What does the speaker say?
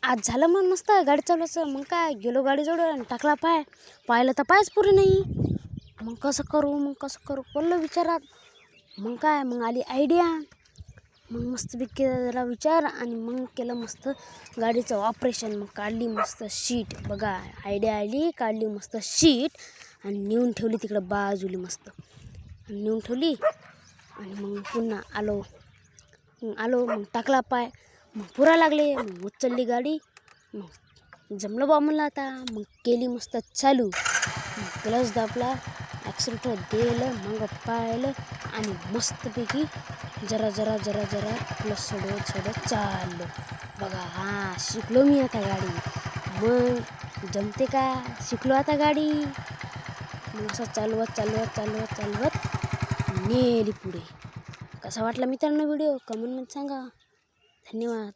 आज झालं मग मस्त गाडी चालवायचं. मग काय गेलो गाडीजवळ आणि टाकला पाहिलं तर पायच पुरे नाही. मग कसं करू पडलं विचारात. मग काय मग आली आयडिया. मग मस्तपैकी जरा विचार आणि मग केलं मस्त गाडीचं ऑपरेशन. मग काढली मस्त शीट. बघा आयडिया आली, काढली मस्त शीट आणि नेऊन ठेवली तिकडं बाजूली मस्त. आणि नेऊन ठेवली आणि मग पुन्हा आलो मग टाकला पाय. मग पुरा लागले. मग उचलली गाडी. मग जमलं बा म्हणलं आता. मग केली मस्त चालू. मग क्लच दाबला, ॲक्सिलेटर दिलं, मग पाहिलं आणि मस्तपैकी जरा क्लच सोडत चाललो. बघा शिकलो मी आता गाडी. मग जमते का, शिकलो आता गाडी. मग असं चालवत नेली पुढे. कसा वाटला मित्रांनो व्हिडिओ कमेंटमध्ये सांगा. धन्यवाद.